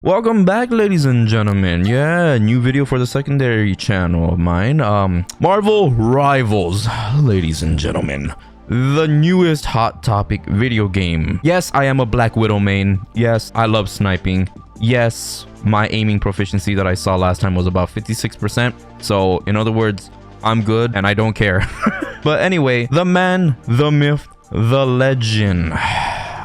Welcome back, ladies and gentlemen. Yeah, new video for the secondary channel of mine. Marvel Rivals, ladies and gentlemen. The newest hot topic video game. Yes, I am a Black Widow main. Yes, I love sniping. Yes, my aiming proficiency that I saw last time was about 56%. So, in other words, I'm good and I don't care. But anyway, the man, the myth, the legend.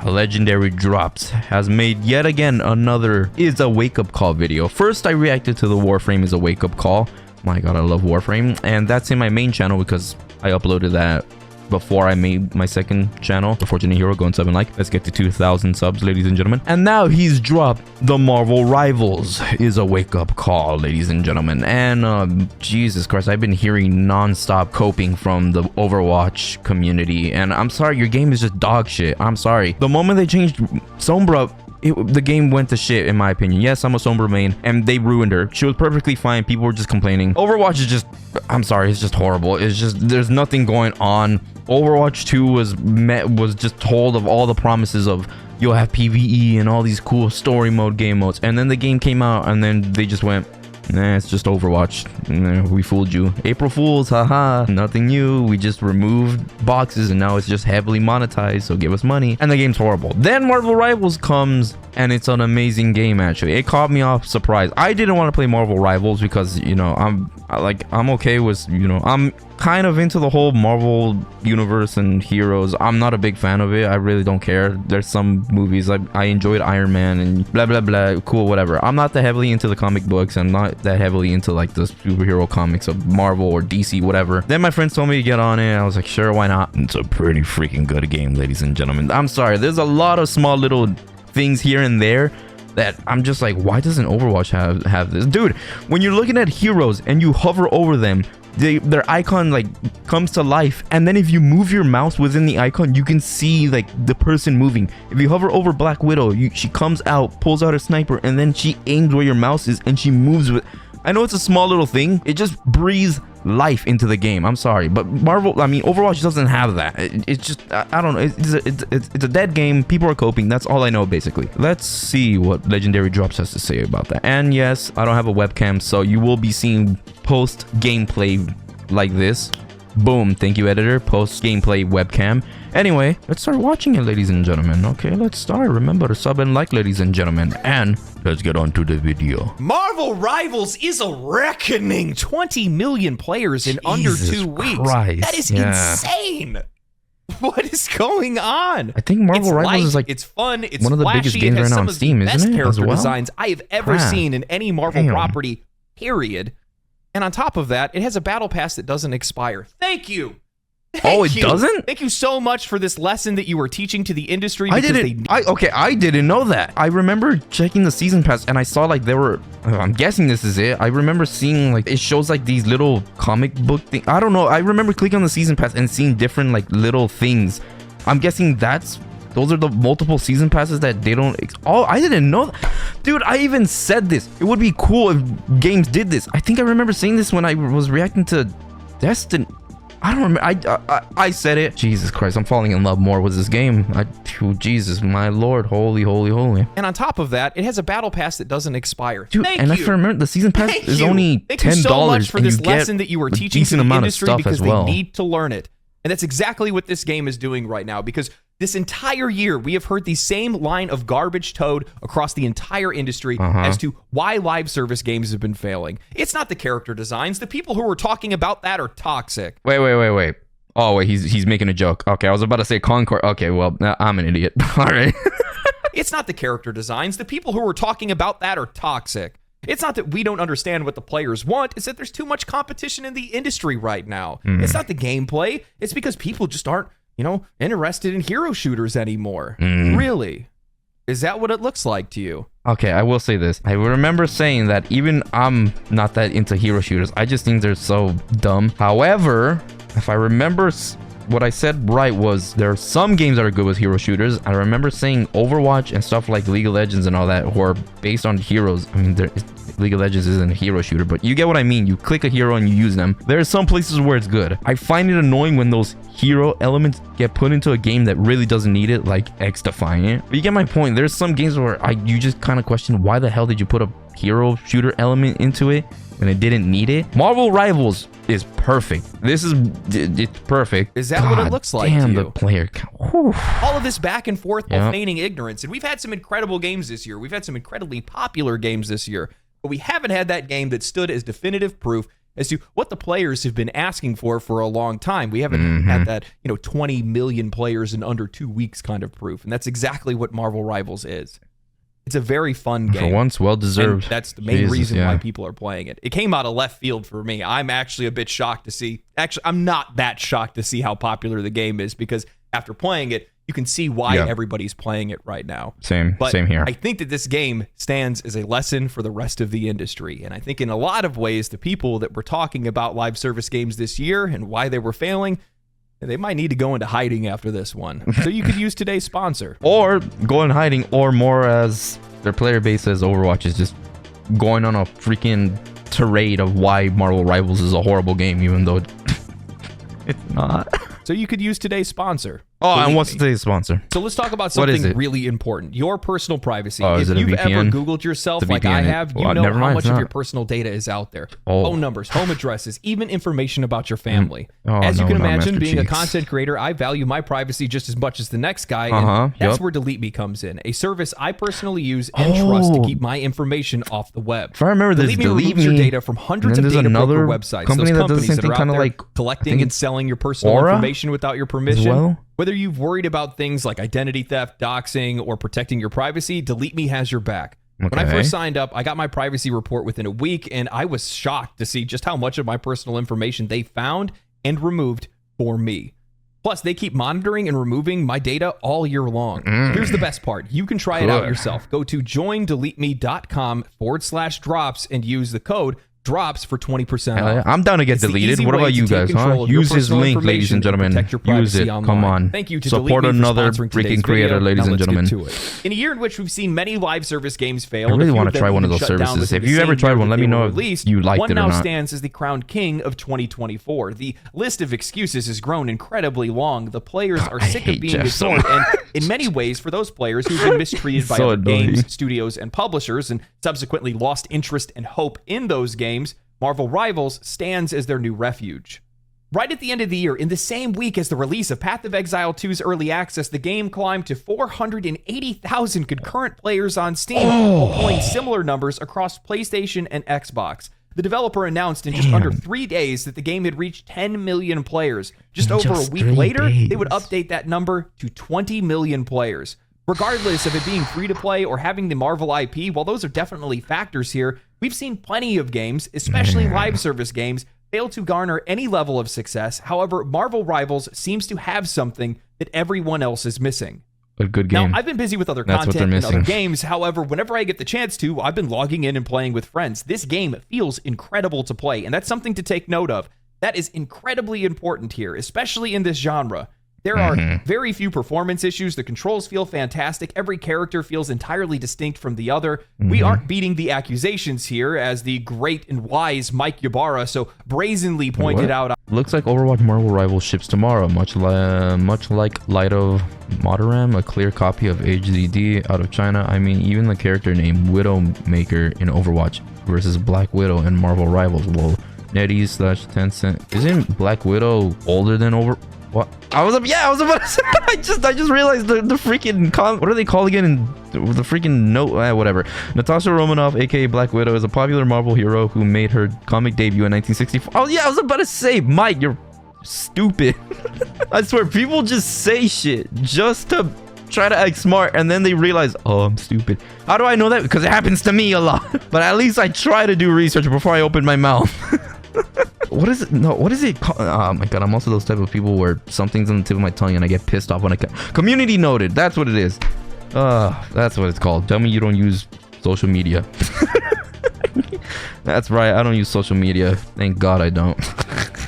Legendary Drops has made yet again another is a wake-up call video. First, I reacted to the Warframe is a wake-up call. My god, I love Warframe, and that's in my main channel because I uploaded that before I made my second channel, The Fortunate Hero. Go and sub and like. Let's get to 2,000 subs, ladies and gentlemen. And now he's dropped the Marvel Rivals is a wake-up call, ladies and gentlemen. And Jesus Christ, I've been hearing non-stop coping from the Overwatch community, and I'm sorry, your game is just dog shit. I'm sorry. The moment they changed Sombra, the game went to shit, in my opinion. Yes, I'm a Sombra main, and they ruined her. She was perfectly fine. People were just complaining. Overwatch is just, I'm sorry, it's just horrible. It's just, there's nothing going on. Overwatch 2 was just told of all the promises of you'll have PvE and all these cool story mode game modes, and then the game came out and then they just went, nah, it's just Overwatch. Nah, we fooled you. April Fools, haha, nothing new. We just removed boxes and now it's just heavily monetized, so give us money. And the game's horrible. Then Marvel Rivals comes and it's an amazing game, actually. It caught me off surprise. I didn't want to play Marvel Rivals because, you know, I'm okay with, you know, I'm kind of into the whole Marvel universe and heroes. I'm not a big fan of it. I really don't care. There's some movies I enjoyed Iron Man and blah blah blah, cool, whatever. I'm not that heavily into the comic books. I'm not that heavily into like the superhero comics of Marvel or DC, whatever. Then my friends told me to get on it. I was like, sure, why not? It's a pretty freaking good game, ladies and gentlemen. I'm sorry, there's a lot of small little things here and there that I'm just like, why doesn't Overwatch have this? Dude, when you're looking at heroes and you hover over them, their icon like comes to life, and then if you move your mouse within the icon, you can see like the person moving. If you hover over Black Widow, she comes out, pulls out a sniper, and then she aims where your mouse is and she moves with. I know it's a small little thing, it just breathes life into the game. I'm sorry, but Overwatch doesn't have that. It's just, I don't know, it's a dead game. People are coping. That's all I know, basically. Let's see what Legendary Drops has to say about that. And yes, I don't have a webcam, so you will be seeing post gameplay like this. Boom, thank you, editor. Post gameplay webcam. Anyway, let's start watching it, ladies and gentlemen. Okay, let's start. Remember to sub and like, ladies and gentlemen, and let's get on to the video. Marvel Rivals is a reckoning. 20 million players in under 2 weeks. Christ. That is insane. What is going on? I think Marvel Rivals is like it's fun. It's one of the flashy, biggest games right now on Steam, isn't it? Character designs I have ever seen in any Marvel property. Period. And on top of that, it has a battle pass that doesn't expire. Thank you. Oh, it doesn't? Thank you so much for this lesson that you were teaching to the industry. I didn't know that. I remember checking the season pass and I saw like there were, I'm guessing this is it. I remember seeing like, it shows like these little comic book thing. I don't know. I remember clicking on the season pass and seeing different like little things. I'm guessing those are the multiple season passes that they don't. Oh, I didn't know that. Dude, I even said this. It would be cool if games did this. I think I remember saying this when I was reacting to Destiny. I don't remember. I said it. Jesus Christ, I'm falling in love more with this game. Jesus, my Lord, holy, holy, holy. And on top of that, it has a battle pass that doesn't expire. Dude, and if I remember, the season pass is only $10. Thank you so much for this lesson that you were teaching to the industry because they need to learn it. And that's exactly what this game is doing right now, because this entire year, we have heard the same line of garbage towed across the entire industry as to why live service games have been failing. It's not the character designs. The people who are talking about that are toxic. Wait. Oh, wait, he's making a joke. Okay, I was about to say Concord. Okay, well, I'm an idiot. All right. It's not the character designs. The people who are talking about that are toxic. It's not that we don't understand what the players want. It's that there's too much competition in the industry right now. It's not the gameplay. It's because people just aren't, you know, interested in hero shooters anymore. Really? Is that what it looks like to you? Okay, I will say this. I remember saying that even I'm not that into hero shooters. I just think they're so dumb. However, if I remember what I said right was there are some games that are good with hero shooters. I remember saying Overwatch and stuff like League of Legends and all that who are based on heroes. I mean, League of Legends isn't a hero shooter, but you get what I mean. You click a hero and you use them. There are some places where it's good. I find it annoying when those hero elements get put into a game that really doesn't need it, like X Defiant. But you get my point. There's some games where you just kind of question, why the hell did you put a hero shooter element into it when it didn't need it? Marvel Rivals is perfect. It's perfect. Is that what it looks like? Damn, the player count. All of this back and forth while feigning ignorance. And we've had some incredible games this year. We've had some incredibly popular games this year, but we haven't had that game that stood as definitive proof as to what the players have been asking for a long time. We haven't had that, 20 million players in under 2 weeks kind of proof. And that's exactly what Marvel Rivals is. It's a very fun game. For once, well-deserved. And that's the main reason why people are playing it. It came out of left field for me. I'm actually a bit shocked to see. Actually, I'm not that shocked to see how popular the game is, because after playing it, you can see why everybody's playing it right now. Same here. I think that this game stands as a lesson for the rest of the industry. And I think in a lot of ways, the people that were talking about live service games this year and why they were failing, they might need to go into hiding after this one. So you could use today's sponsor. Or go in hiding, or more as their player base as Overwatch is just going on a freaking tirade of why Marvel Rivals is a horrible game, even though it's not. So you could use today's sponsor. Oh, and what's today's sponsor? So let's talk about something really important. Your personal privacy. If you've ever Googled yourself like I have, you know how much of your personal data is out there. Phone numbers, home addresses, even information about your family. As you can imagine, being a content creator, I value my privacy just as much as the next guy. And that's where Delete Me comes in, a service I personally use and trust to keep my information off the web. If I remember, Delete Me removes your data from hundreds of data broker websites. Those companies that are out there collecting and selling your personal information without your permission. Whether you've worried about things like identity theft, doxing, or protecting your privacy, Delete Me has your back. When I first signed up, I got my privacy report within a week, and I was shocked to see just how much of my personal information they found and removed for me. Plus, they keep monitoring and removing my data all year long. Here's the best part. You can try it out yourself. Go to joindeleteme.com/drops and use the code drops for 20% off. I'm down to get deleted. What about you guys, huh? Use his link, ladies and gentlemen. Use it. Come on. Thank you to support another freaking creator, ladies and gentlemen. In a year in which we've seen many live service games fail, I really want to try one of those services. If you ever tried one, let me know if you liked it or not. One now stands as the crowned king of 2024. The list of excuses has grown incredibly long. The players are sick of being ignored, and in many ways, for those players who've been mistreated by other games, studios, and publishers, and subsequently lost interest and hope in those games, Marvel Rivals stands as their new refuge. Right at the end of the year, in the same week as the release of Path of Exile 2's early access, the game climbed to 480,000 concurrent players on Steam, while pulling similar numbers across PlayStation and Xbox. The developer announced in just under 3 days that the game had reached 10 million players. Just over a week later, they would update that number to 20 million players. Regardless of it being free to play or having the Marvel IP, while those are definitely factors here, we've seen plenty of games, especially live service games, fail to garner any level of success. However, Marvel Rivals seems to have something that everyone else is missing. A good game. Now, I've been busy with other content and other games. However, whenever I get the chance to, I've been logging in and playing with friends. This game feels incredible to play, and that's something to take note of. That is incredibly important here, especially in this genre. There are very few performance issues. The controls feel fantastic. Every character feels entirely distinct from the other. We aren't beating the accusations here, as the great and wise Mike Ybarra so brazenly pointed out. Looks like Overwatch Marvel Rivals ships tomorrow, much like Light of Moderam, a clear copy of HZD out of China. I mean, even the character name Widowmaker in Overwatch versus Black Widow in Marvel Rivals. Whoa, NetEase/Tencent. Isn't Black Widow older than What? I was about to say. I just realized the freaking what are they called again? In the freaking note, whatever. Natasha Romanoff, aka Black Widow, is a popular Marvel hero who made her comic debut in 1964. Oh yeah, I was about to say, Mike, you're stupid. I swear, people just say shit just to try to act smart, and then they realize, oh, I'm stupid. How do I know that? Because it happens to me a lot. But at least I try to do research before I open my mouth. What is it? No, what is it called? Oh my god, I'm also those type of people where something's on the tip of my tongue and I get pissed off when I can. Community noted. That's what it is. That's what it's called. Tell me you don't use social media. That's right. I don't use social media. Thank God I don't.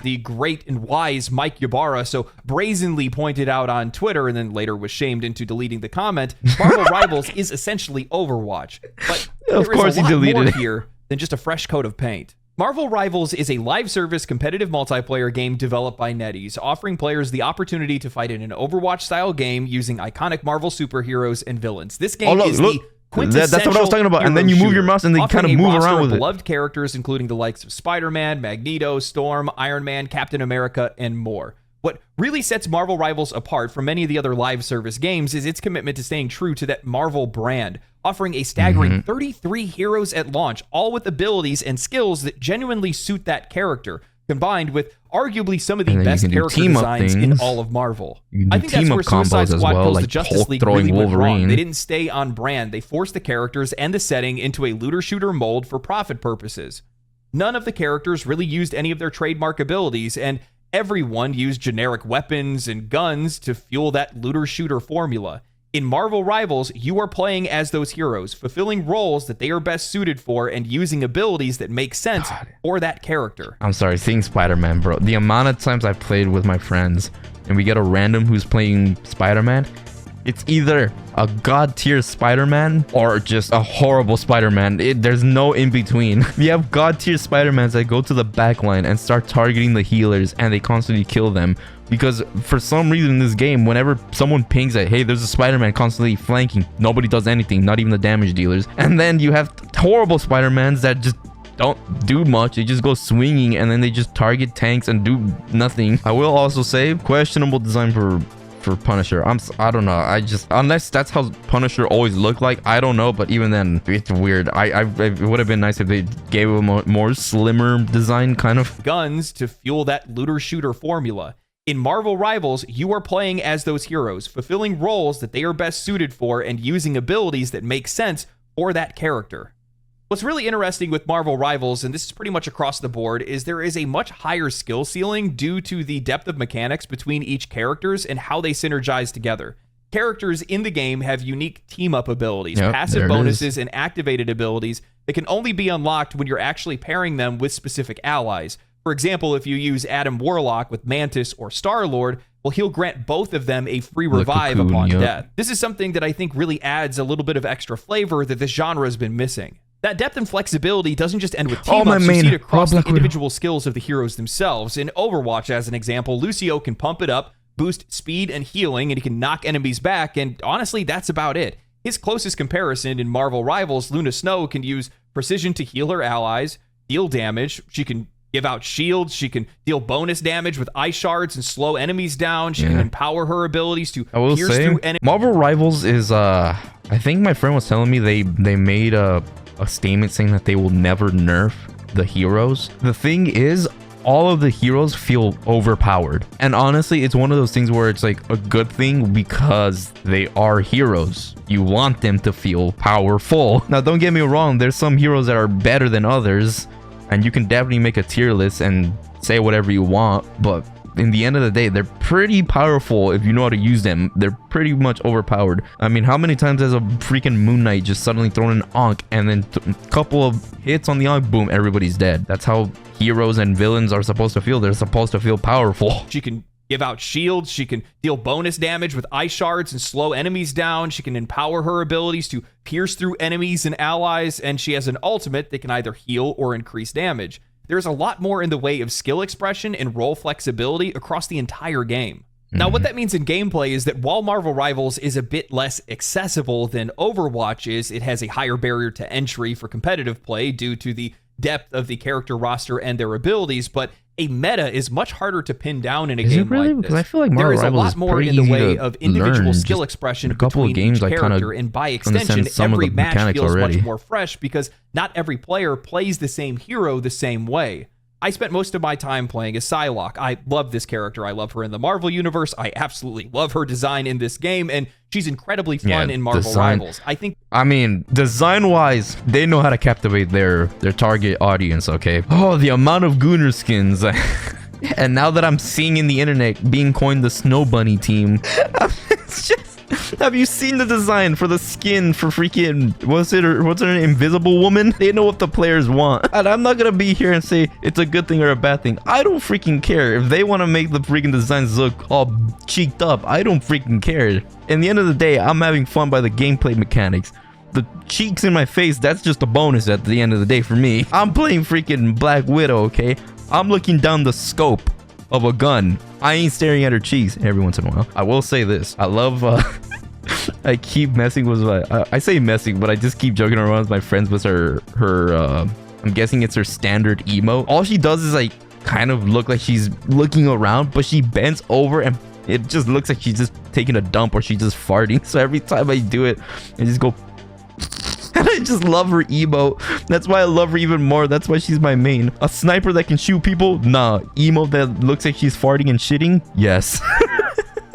The great and wise Mike Ybarra so brazenly pointed out on Twitter, and then later was shamed into deleting the comment. Marvel Rivals is essentially Overwatch, but of course he deleted it here than just a fresh coat of paint. Marvel Rivals is a live service competitive multiplayer game developed by NetEase, offering players the opportunity to fight in an Overwatch-style game using iconic Marvel superheroes and villains. This game is the quintessential that's what I was talking about. And then you move your mouse and they kind of move around with it. Beloved characters, including the likes of Spider-Man, Magneto, Storm, Iron Man, Captain America, and more. What really sets Marvel Rivals apart from many of the other live service games is its commitment to staying true to that Marvel brand, offering a staggering 33 heroes at launch, all with abilities and skills that genuinely suit that character, combined with arguably some of the best character designs in all of Marvel. I think that's where Suicide Squad kills the Justice League really went wrong. They didn't stay on brand. They forced the characters and the setting into a looter-shooter mold for profit purposes. None of the characters really used any of their trademark abilities, and everyone used generic weapons and guns to fuel that looter-shooter formula. In Marvel Rivals, you are playing as those heroes, fulfilling roles that they are best suited for and using abilities that make sense for that character. I'm sorry, seeing Spider-Man, bro. The amount of times I've played with my friends and we get a random who's playing Spider-Man, it's either a god tier Spider-Man or just a horrible Spider-Man. There's no in between. We have god tier Spider-Mans that go to the back line and start targeting the healers and they constantly kill them. Because for some reason in this game, whenever someone pings that, hey, there's a Spider-Man constantly flanking, nobody does anything, not even the damage dealers. And then you have horrible Spider-Mans that just don't do much. They just go swinging and then they just target tanks and do nothing. I will also say questionable design for Punisher. I don't know. Unless that's how Punisher always looked like, I don't know. But even then, it's weird. It would have been nice if they gave him a more slimmer design, kind of. Guns to fuel that looter shooter formula. In Marvel Rivals, you are playing as those heroes, fulfilling roles that they are best suited for and using abilities that make sense for that character. What's really interesting with Marvel Rivals, and this is pretty much across the board, is there is a much higher skill ceiling due to the depth of mechanics between each characters and how they synergize together. Characters in the game have unique team-up abilities, passive bonuses, and activated abilities that can only be unlocked when you're actually pairing them with specific allies. For example, if you use Adam Warlock with Mantis or Star-Lord, well, he'll grant both of them a free revive upon death. This is something that I think really adds a little bit of extra flavor that this genre has been missing. That depth and flexibility doesn't just end with team-ups, you see it across the individual skills of the heroes themselves. In Overwatch, as an example, Lucio can pump it up, boost speed and healing, and he can knock enemies back, and honestly, that's about it. His closest comparison in Marvel Rivals, Luna Snow, can use precision to heal her allies, deal damage, she can give out shields, she can deal bonus damage with ice shards and slow enemies down, she can empower her abilities to pierce through enemies. Marvel Rivals is, I think my friend was telling me they made a statement saying that they will never nerf the heroes. The thing is, all of the heroes feel overpowered. And honestly, it's one of those things where it's like a good thing because they are heroes. You want them to feel powerful. Now, don't get me wrong, there's some heroes that are better than others, and you can definitely make a tier list and say whatever you want, but in the end of the day, they're pretty powerful if you know how to use them. They're pretty much overpowered. I mean, how many times has a freaking Moon Knight just suddenly thrown an Ankh and then a couple of hits on the Ankh, boom, everybody's dead. That's how heroes and villains are supposed to feel. They're supposed to feel powerful. She can give out shields, she can deal bonus damage with ice shards and slow enemies down, she can empower her abilities to pierce through enemies and allies, and she has an ultimate that can either heal or increase damage. There's a lot more in the way of skill expression and role flexibility across the entire game. Now, what that means in gameplay is that while Marvel Rivals is a bit less accessible than Overwatch is, it has a higher barrier to entry for competitive play due to the depth of the character roster and their abilities, but a meta is much harder to pin down in a game like this. Because I feel like Marvel there is Rivals a lot more in the way of individual skill expression a couple between of games, each character, and by extension, every match feels much more fresh because not every player plays the same hero the same way. I spent most of my time playing as Psylocke. I love this character. I love her in the Marvel Universe. I absolutely love her design in this game, and she's incredibly fun in Marvel Rivals. I mean, design-wise, they know how to captivate their target audience, okay? Oh, the amount of Gunnar skins. And now that I'm seeing in the internet being coined the Snow Bunny team, it's just... Have you seen the design for the skin for freaking, what's her name, Invisible Woman? They know what the players want. And I'm not gonna be here and say it's a good thing or a bad thing. I don't freaking care. If they want to make the freaking designs look all cheeked up, I don't freaking care. In the end of the day, I'm having fun by the gameplay mechanics. the cheeks in my face, that's just a bonus at the end of the day for me. I'm playing freaking Black Widow, okay? I'm looking down the scope of a gun. I ain't staring at her cheeks every once in a while. I will say this. I love I keep messing with I say messing, but I just keep joking around with my friends with her I'm guessing it's her standard emote. All she does is like kind of look like she's looking around, but she bends over and it just looks like she's just taking a dump or she's just farting. So every time I do it, I just go and I just love her emote. That's why I love her even more. That's why she's my main. A sniper that can shoot people? Nah. Emote that looks like she's farting and shitting? Yes.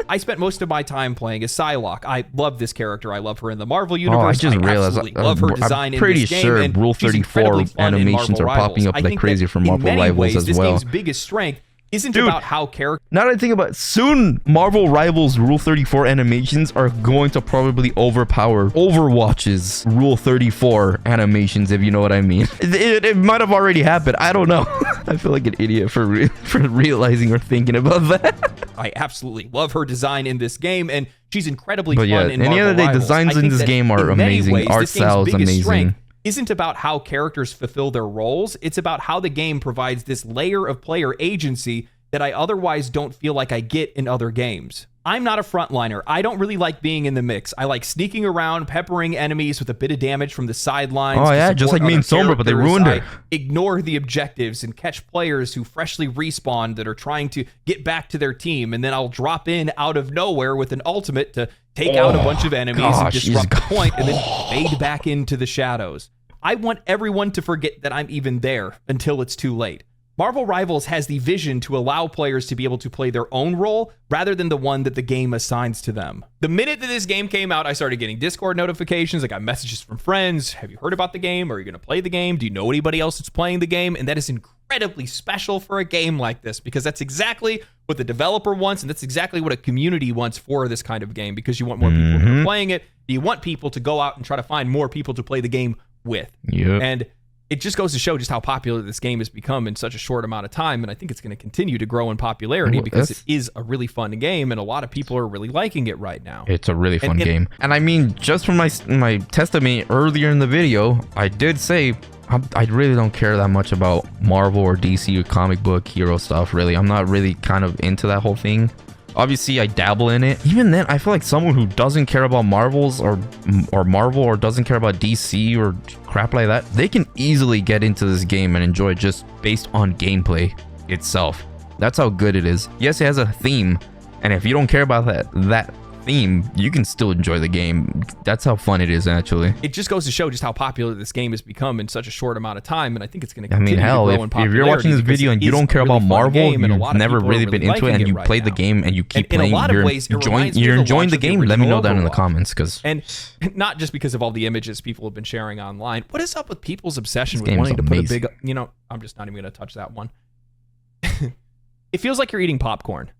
I spent most of my time playing as Psylocke. I love this character. I love her in the Marvel universe. I just realized love her design I'm pretty in this game, sure and Rule 34 animations are popping up like crazy for Marvel Rivals as well. This game's biggest strength isn't about how characters... Now that I think about it, soon Marvel Rivals Rule 34 animations are going to probably overpower Overwatch's Rule 34 animations, if you know what I mean. It might have already happened. I don't know. I feel like an idiot for realizing or thinking about that. I absolutely love her design in this game, and she's incredibly fun in Marvel Rivals. Any other day, Rivals. designs in this game are amazing. Art style is amazing. Isn't about how characters fulfill their roles. It's about how the game provides this layer of player agency that I otherwise don't feel like I get in other games. I'm not a frontliner. I don't really like being in the mix. I like sneaking around, peppering enemies with a bit of damage from the sidelines. Oh yeah, just like me and Sombra, but they ruined it. Ignore the objectives and catch players who freshly respawn that are trying to get back to their team, and then I'll drop in out of nowhere with an ultimate to take out a bunch of enemies and disrupt the point, and then fade back into the shadows. I want everyone to forget that I'm even there until it's too late. Marvel Rivals has the vision to allow players to be able to play their own role rather than the one that the game assigns to them. The minute that this game came out, I started getting Discord notifications. I got messages from friends. Have you heard about the game? Are you going to play the game? Do you know anybody else that's playing the game? And that is incredibly special for a game like this, because that's exactly what the developer wants, and that's exactly what a community wants for this kind of game, because you want more people who are playing it. You want people to go out and try to find more people to play the game with. And it just goes to show just how popular this game has become in such a short amount of time, and I think it's going to continue to grow in popularity because it is a really fun game, and a lot of people are really liking it right now. It's a really fun game. And I mean, just from my testimony earlier in the video, I did say I really don't care that much about Marvel or DC or comic book hero stuff, really. I'm not really kind of into that whole thing. Obviously, I dabble in it. Even then, I feel like someone who doesn't care about Marvels or Marvel or doesn't care about DC or crap like that, they can easily get into this game and enjoy it just based on gameplay itself. That's how good it is. Yes, it has a theme, and if you don't care about that theme, you can still enjoy the game. That's how fun it is, actually. It just goes to show just how popular this game has become in such a short amount of time, and I think it's going to continue to grow in popularity. If you're watching this video and you don't care about Marvel, you've never really been into it, and you play the game and you keep playing, you're enjoying the game, let me know down in the comments. And not just because of all the images people have been sharing online. What is up with people's obsession with wanting to put a big, I'm just not even going to touch that one. It feels like you're eating popcorn.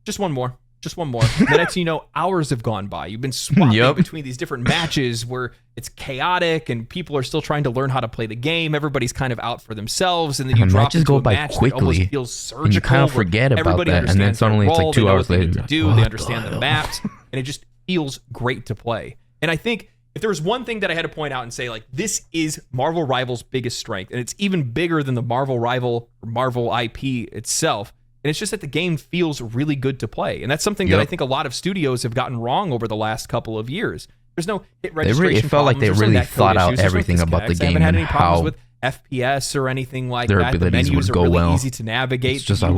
Just one more. Just one more. The next thing you know, hours have gone by. You've been swapping between these different matches where it's chaotic and people are still trying to learn how to play the game. Everybody's kind of out for themselves, and then you drop into a match that almost feels surgical. And you kind of forget about that, and then suddenly it's like 2 hours later. They understand the maps, and it just feels great to play. And I think if there was one thing that I had to point out and say, like, this is Marvel Rivals' biggest strength, and it's even bigger than the Marvel Rival or Marvel IP itself. And it's just that the game feels really good to play. And that's something that I think a lot of studios have gotten wrong over the last couple of years. There's no hit registration. It felt like they really thought out everything about the game. I haven't had any problems with FPS or anything like that. The menus are really easy to navigate. It's just a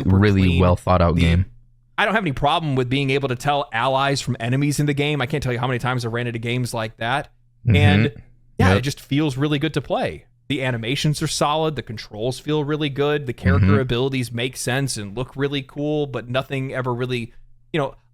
really well thought out game. I don't have any problem with being able to tell allies from enemies in the game. I can't tell you how many times I've ran into games like that. And it just feels really good to play. The animations are solid. The controls feel really good. The character abilities make sense and look really cool, but nothing ever really,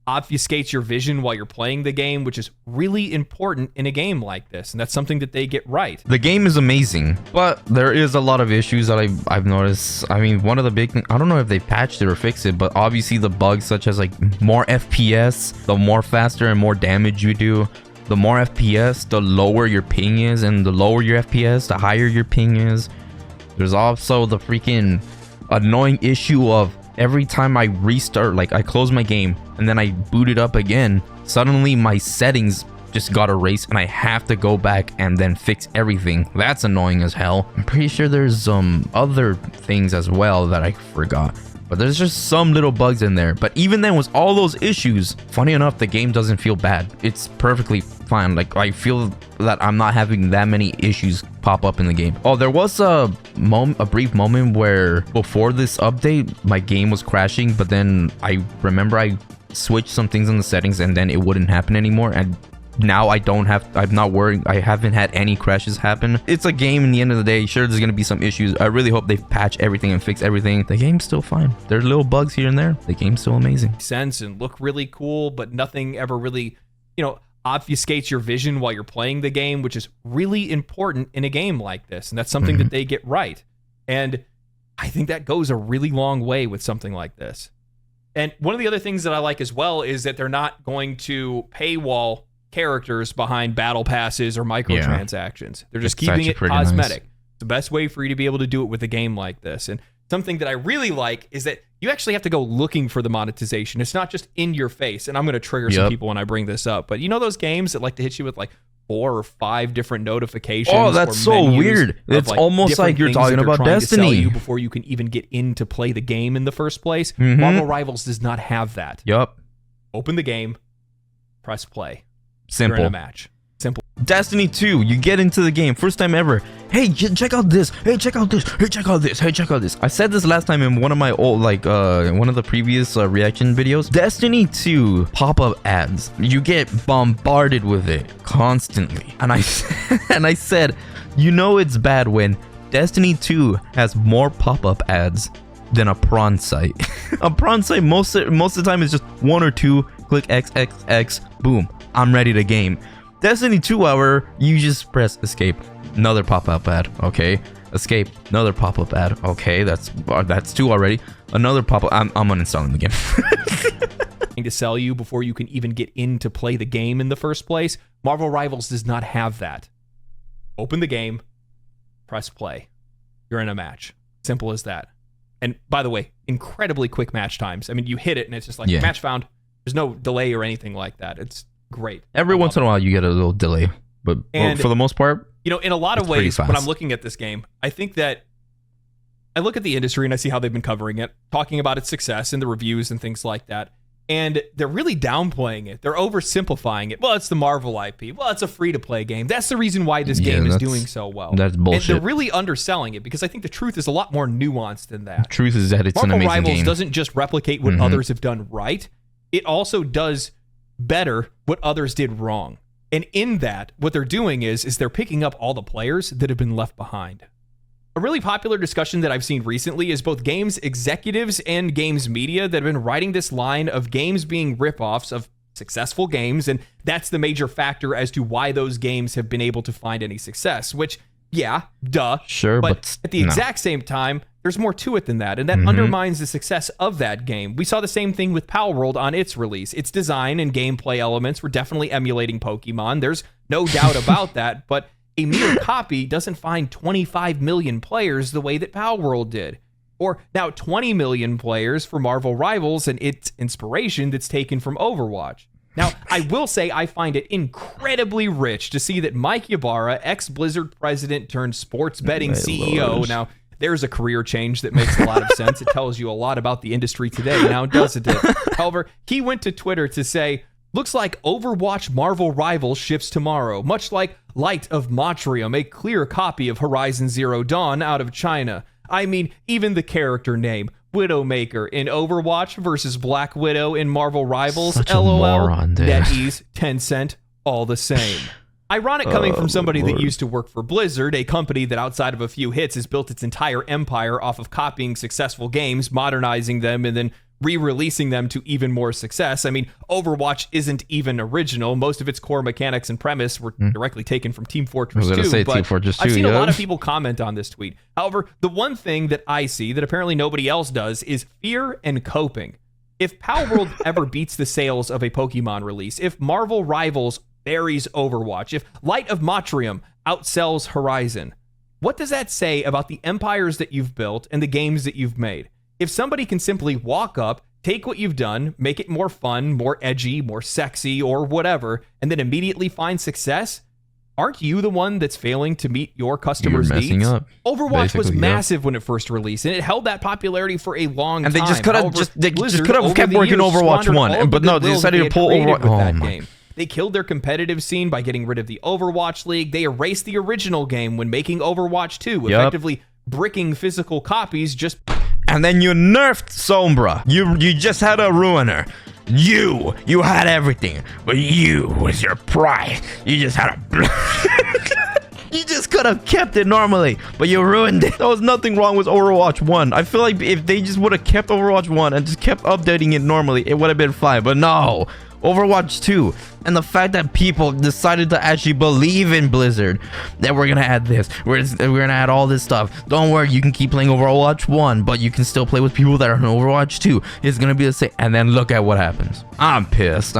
obfuscates your vision while you're playing the game, which is really important in a game like this. And that's something that they get right. The game is amazing, but there is a lot of issues that I've noticed. I mean, one of the big things, I don't know if they patched it or fixed it, but obviously the bugs such as like more FPS, the more faster and more damage you do. The more FPS, the lower your ping is, and the lower your FPS, the higher your ping is. There's also the freaking annoying issue of every time I restart, like I close my game and then I boot it up again, suddenly my settings just got erased and I have to go back and then fix everything. That's annoying as hell. I'm pretty sure there's other things as well that I forgot. But there's just some little bugs in there. But even then, with all those issues, funny enough, the game doesn't feel bad. It's perfectly fine. Like, I feel that I'm not having that many issues pop up in the game. Oh, there was a brief moment where before this update, my game was crashing. But then I remember I switched some things in the settings and then it wouldn't happen anymore. And now I'm not worried. I haven't had any crashes happen. It's a game in the end of the day. Sure, there's going to be some issues. I really hope they patch everything and fix everything. The game's still fine. There's little bugs here and there. The game's still amazing. Sense and look really cool, but nothing ever really, obfuscates your vision while you're playing the game, which is really important in a game like this. And that's something that they get right. And I think that goes a really long way with something like this. And one of the other things that I like as well is that they're not going to paywall characters behind battle passes or microtransactions. They're just keeping it cosmetic. Nice. It's the best way for you to be able to do it with a game like this. And something that I really like is that you actually have to go looking for the monetization. It's not just in your face. And I'm going to trigger some people when I bring this up. But you know those games that like to hit you with like 4 or 5 different notifications? Oh, that's so weird. It's like almost like you're talking about Destiny. You before you can even get in to play the game in the first place. Marvel Rivals does not have that. Yup. Open the game, press play. Simple. You're in a match. Simple. Destiny 2, you get into the game, first time ever. Hey, check out this. Hey, check out this. Hey, check out this. Hey, check out this. I said this last time in one of my old, one of the previous reaction videos. Destiny 2 pop-up ads. You get bombarded with it constantly. And I said, it's bad when Destiny 2 has more pop-up ads than a prawn site. A prawn site most of the time is just 1 or 2. Click XXX. Boom. I'm ready to game. Destiny 2, however, you just press escape. Another pop-up ad. Okay. Escape. Another pop-up ad. Okay, that's 2 already. Another pop-up. I'm uninstalling the game. To sell you before you can even get in to play the game in the first place. Marvel Rivals does not have that. Open the game, press play. You're in a match. Simple as that. And by the way, incredibly quick match times. I mean, you hit it and it's just like match found. There's no delay or anything like that. It's great. Every once in a while you get a little delay, but for the most part, in a lot of ways, when I'm looking at this game, I think that I look at the industry and I see how they've been covering it, talking about its success and the reviews and things like that. And they're really downplaying it. They're oversimplifying it. Well, it's the Marvel IP. Well, it's a free-to-play game. That's the reason why this game is doing so well. That's bullshit. And they're really underselling it because I think the truth is a lot more nuanced than that. The truth is that it's Marvel an amazing Rivals game. Doesn't just replicate what others have done right. It also does better what others did wrong. And in that, what they're doing is they're picking up all the players that have been left behind. A really popular discussion that I've seen recently is both games executives and games media that have been writing this line of games being ripoffs of successful games, and that's the major factor as to why those games have been able to find any success, which, yeah, duh. Sure, but at the exact same time, there's more to it than that, and that undermines the success of that game. We saw the same thing with Palworld on its release. Its design and gameplay elements were definitely emulating Pokemon. There's no doubt about that, but a mere copy doesn't find 25 million players the way that Palworld did. Or now 20 million players for Marvel Rivals and its inspiration that's taken from Overwatch. Now, I will say I find it incredibly rich to see that Mike Ybarra, ex-Blizzard president turned sports betting CEO, now there's a career change that makes a lot of sense. It tells you a lot about the industry today now, doesn't it? However, he went to Twitter to say, looks like Overwatch Marvel Rivals shifts tomorrow, much like Light of Motrium, a clear copy of Horizon Zero Dawn out of China. I mean, even the character name, Widowmaker in Overwatch versus Black Widow in Marvel Rivals. Such LOL, a moron, dude. NetEase, Tencent, all the same. Ironic coming from somebody that used to work for Blizzard, a company that outside of a few hits has built its entire empire off of copying successful games, modernizing them, and then re-releasing them to even more success. I mean, Overwatch isn't even original. Most of its core mechanics and premise were directly taken from Team Fortress 2. But I've seen a lot of people comment on this tweet. However, the one thing that I see that apparently nobody else does is fear and coping. If Palworld ever beats the sales of a Pokemon release, if Marvel Rivals buries Overwatch, if Light of Motrium outsells Horizon, what does that say about the empires that you've built and the games that you've made? If somebody can simply walk up, take what you've done, make it more fun, more edgy, more sexy, or whatever, and then immediately find success, aren't you the one that's failing to meet your customers' needs? Up, Overwatch was massive when it first released, and it held that popularity for a long time. And they just could have kept working Overwatch 1, but no, they decided to pull Overwatch. Game. They killed their competitive scene by getting rid of the Overwatch League. They erased the original game when making Overwatch 2, effectively bricking physical copies just... And then you nerfed Sombra. You just had to ruin her. You had everything, but you was your pride. You just had a... You just could have kept it normally, but you ruined it. There was nothing wrong with Overwatch 1. I feel like if they just would have kept Overwatch 1 and just kept updating it normally, it would have been fine. But no, Overwatch 2. And the fact that people decided to actually believe in Blizzard, that we're gonna add this, we're gonna add all this stuff. Don't worry, you can keep playing Overwatch 1, but you can still play with people that are in Overwatch 2. It's gonna be the same. And then look at what happens. I'm pissed.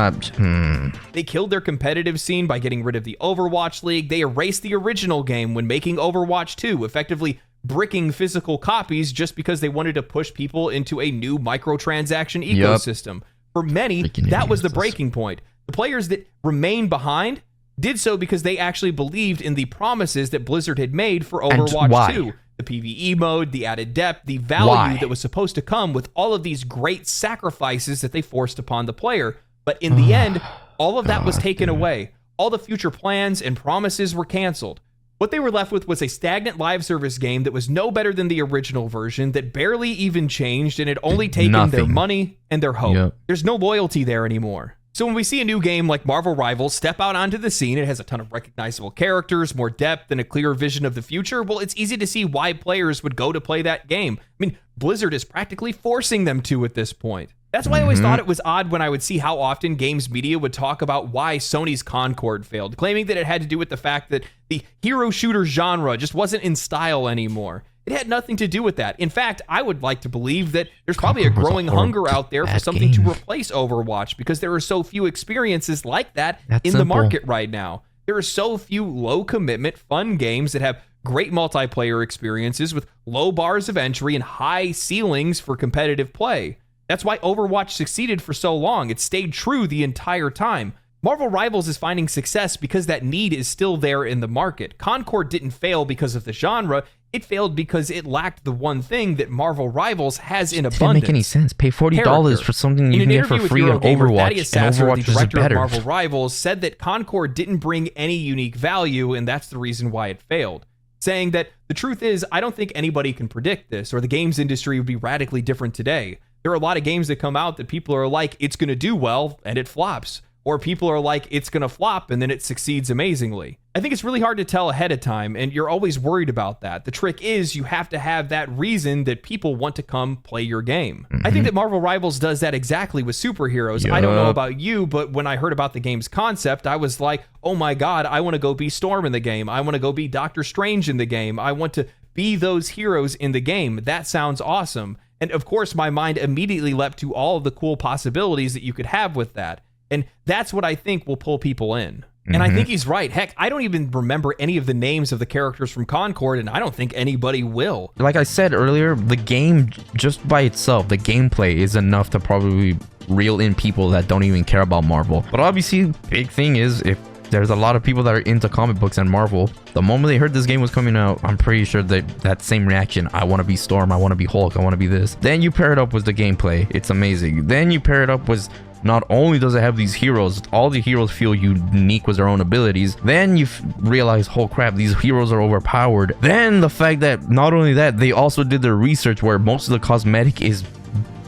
They killed their competitive scene by getting rid of the Overwatch League. They erased the original game when making Overwatch 2, effectively bricking physical copies just because they wanted to push people into a new microtransaction ecosystem. For many, that was the breaking point. The players that remained behind did so because they actually believed in the promises that Blizzard had made for Overwatch 2. The PvE mode, the added depth, the value that was supposed to come with all of these great sacrifices that they forced upon the player. But in the end, all of that was taken away. All the future plans and promises were canceled. What they were left with was a stagnant live service game that was no better than the original version, that barely even changed, and had only taken their money and their hope. There's no loyalty there anymore. So when we see a new game like Marvel Rivals step out onto the scene, it has a ton of recognizable characters, more depth, and a clear vision of the future. Well, it's easy to see why players would go to play that game. I mean, Blizzard is practically forcing them to at this point. That's why I always thought it was odd when I would see how often games media would talk about why Sony's Concord failed, claiming that it had to do with the fact that the hero shooter genre just wasn't in style anymore. It had nothing to do with that. In fact, I would like to believe that there's probably a growing hunger out there for something to replace Overwatch, because there are so few experiences like that in the market right now. There are so few low commitment, fun games that have great multiplayer experiences with low bars of entry and high ceilings for competitive play. That's why Overwatch succeeded for so long. It stayed true the entire time. Marvel Rivals is finding success because that need is still there in the market. Concord didn't fail because of the genre. It failed because it lacked the one thing that Marvel Rivals has in abundance. It didn't make any sense. Pay $40 for something you can get for free on Overwatch, and Overwatch is better. Marvel Rivals said that Concord didn't bring any unique value, and that's the reason why it failed. Saying that the truth is, I don't think anybody can predict this, or the games industry would be radically different today. There are a lot of games that come out that people are like, it's going to do well, and it flops. Or people are like, it's going to flop, and then it succeeds amazingly. I think it's really hard to tell ahead of time, and you're always worried about that. The trick is you have to have that reason that people want to come play your game. I think that Marvel Rivals does that exactly with superheroes. I don't know about you, but when I heard about the game's concept, I was like, oh my god, I want to go be Storm in the game. I want to go be Doctor Strange in the game. I want to be those heroes in the game. That sounds awesome. And of course, my mind immediately leapt to all of the cool possibilities that you could have with that. And that's what I think will pull people in. And I think he's right. Heck, I don't even remember any of the names of the characters from Concord, and I don't think anybody will. Like I said earlier, the game, just by itself, the gameplay is enough to probably reel in people that don't even care about Marvel. But obviously, big thing is, if there's a lot of people that are into comic books and Marvel, the moment they heard this game was coming out, I'm pretty sure that same reaction, I want to be Storm, I want to be Hulk, I want to be this. Then you pair it up with the gameplay, it's amazing. Then you pair it up with, not only does it have these heroes, all the heroes feel unique with their own abilities. Then you realize, oh crap, these heroes are overpowered. Then the fact that not only that, they also did their research where most of the cosmetic is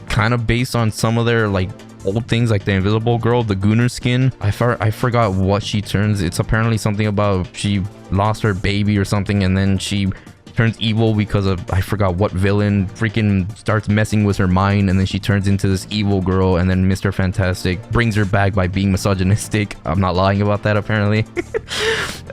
kind of based on some of their like old things, like the Invisible Girl, the Gunnar skin. I forgot what she turns. It's apparently something about she lost her baby or something, and then she turns evil because of, I forgot what villain freaking starts messing with her mind, and then she turns into this evil girl, and then Mr. Fantastic brings her back by being misogynistic. I'm not lying about that, apparently.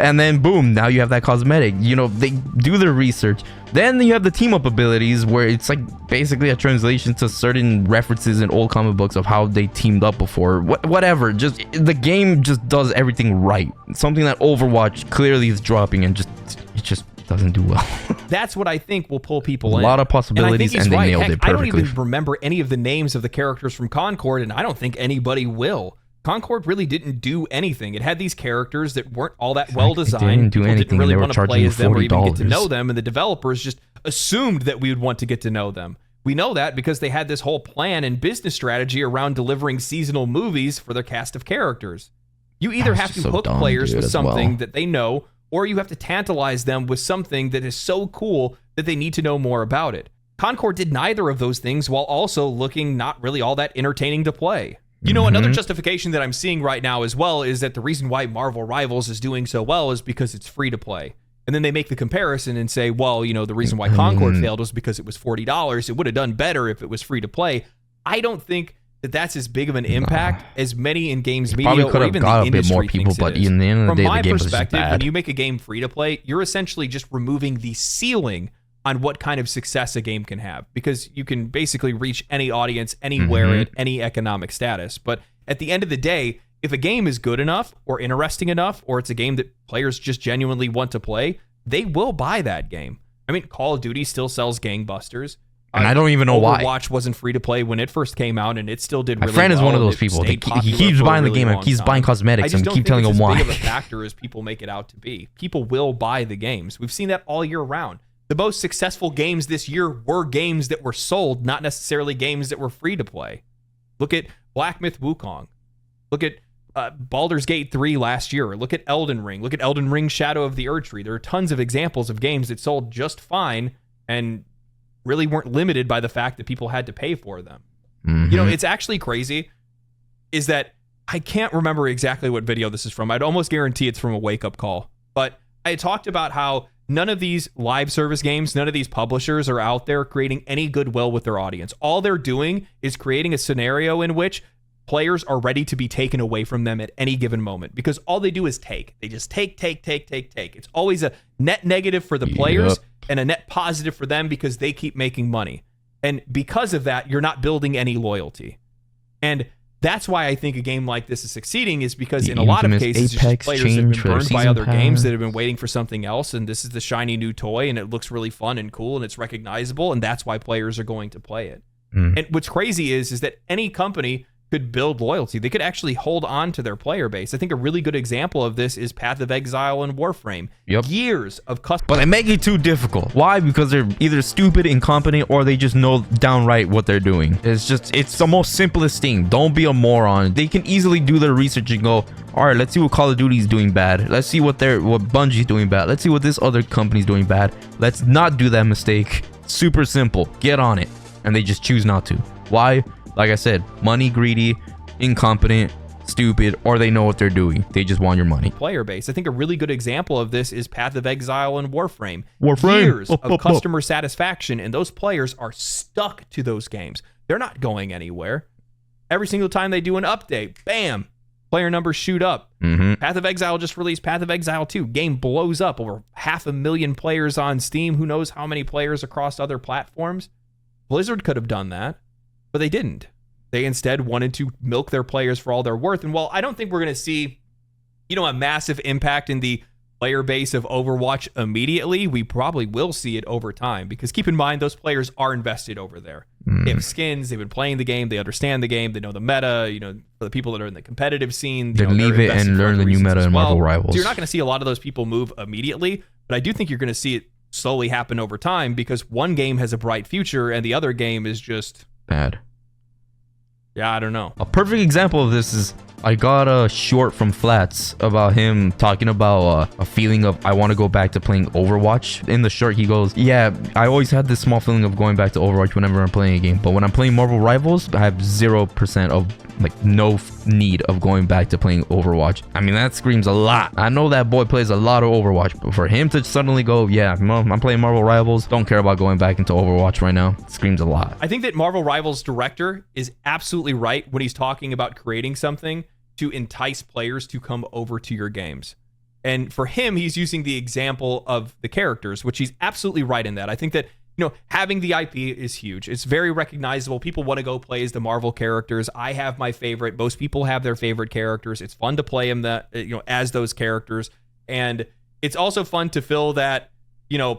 And then boom, now you have that cosmetic. You know, they do their research. Then you have the team up abilities, where it's like basically a translation to certain references in old comic books of how they teamed up before. Whatever, just the game just does everything right. Something that Overwatch clearly is dropping, and it just doesn't do well. That's what I think will pull people in. A lot of possibilities, and they nailed it perfectly. I don't even remember any of the names of the characters from Concord, and I don't think anybody will. Concord really didn't do anything. It had these characters that weren't all that well designed. People didn't really want to play as them or even get to know them, and the developers just assumed that we would want to get to know them. We know that because they had this whole plan and business strategy around delivering seasonal movies for their cast of characters. You either have to hook players with something that they know, or you have to tantalize them with something that is so cool that they need to know more about it. Concord did neither of those things while also looking not really all that entertaining to play. You know, another justification that I'm seeing right now as well is that the reason why Marvel Rivals is doing so well is because it's free to play. And then they make the comparison and say, well, you know, the reason why Concord failed was because it was $40. It would have done better if it was free to play. I don't think that that's as big of an impact as many in games media or even the industry more people, but in the end of the day, the game is just bad. From my perspective, when you make a game free to play, you're essentially just removing the ceiling on what kind of success a game can have, because you can basically reach any audience anywhere at any economic status. But at the end of the day, if a game is good enough or interesting enough, or it's a game that players just genuinely want to play, they will buy that game. I mean, Call of Duty still sells gangbusters. And I don't even know why. Overwatch wasn't free to play when it first came out, and it still did really well. My friend is one of those people. He keeps buying the game and keeps buying cosmetics and keep telling him why. I just don't think it's as big of a factor as people make it out to be. People will buy the games. We've seen that all year round. The most successful games this year were games that were sold, not necessarily games that were free to play. Look at Black Myth Wukong. Look at Baldur's Gate 3 last year. Look at Elden Ring. Look at Elden Ring Shadow of the Erdtree. There are tons of examples of games that sold just fine and really weren't limited by the fact that people had to pay for them. You know, it's actually crazy is that I can't remember exactly what video this is from. I'd almost guarantee it's from a wake-up call. But I talked about how none of these live service games, none of these publishers are out there creating any goodwill with their audience. All they're doing is creating a scenario in which players are ready to be taken away from them at any given moment, because all they do is take. They just take. It's always a net negative for the players and a net positive for them because they keep making money. And because of that, you're not building any loyalty. And that's why I think a game like this is succeeding, is because in a lot of cases, players have been burned by other games that have been waiting for something else, and this is the shiny new toy, and it looks really fun and cool, and it's recognizable, and that's why players are going to play it. And what's crazy is that any company could build loyalty. They could actually hold on to their player base. I think a really good example of this is Path of Exile and Warframe. Years of custom. But they make it too difficult. Why? Because they're either stupid, incompetent, or they just know downright what they're doing. It's the most simplest thing. Don't be a moron. They can easily do their research and go, all right, let's see what Call of Duty is doing bad. Let's see what Bungie's doing bad. Let's see what this other company's doing bad. Let's not do that mistake. Super simple. Get on it. And they just choose not to. Why? Like I said, money greedy, incompetent, stupid, or they know what they're doing. They just want your money. Player base. I think a really good example of this is Path of Exile and Warframe. Years of customer satisfaction, and those players are stuck to those games. They're not going anywhere. Every single time they do an update, bam, player numbers shoot up. Path of Exile just released Path of Exile 2. Game blows up. Over 500,000 players on Steam. Who knows how many players across other platforms? Blizzard could have done that, but they didn't. They instead wanted to milk their players for all they're worth. And while I don't think we're going to see, a massive impact in the player base of Overwatch immediately, we probably will see it over time, because keep in mind, those players are invested over there. They have skins, they've been playing the game, they understand the game, they know the meta. For the people that are in the competitive scene, they leave it and learn the new meta in Marvel Rivals. So you're not going to see a lot of those people move immediately, but I do think you're going to see it slowly happen over time, because one game has a bright future and the other game is just bad. Yeah, I don't know. A perfect example of this is I got a short from Flats about him talking about a feeling of I want to go back to playing Overwatch. In the short, he goes, yeah, I always had this small feeling of going back to Overwatch whenever I'm playing a game. But when I'm playing Marvel Rivals, I have 0% of no need of going back to playing Overwatch. I mean, that screams a lot. I know that boy plays a lot of Overwatch, but for him to suddenly go, yeah, I'm playing Marvel Rivals, don't care about going back into Overwatch right now, it screams a lot. I think that Marvel Rivals director is absolutely right when he's talking about creating something to entice players to come over to your games. And for him, he's using the example of the characters, which he's absolutely right in that. I think that having the IP is huge. It's very recognizable. People want to go play as the Marvel characters. I have my favorite. Most people have their favorite characters. It's fun to play them as those characters. And it's also fun to fill that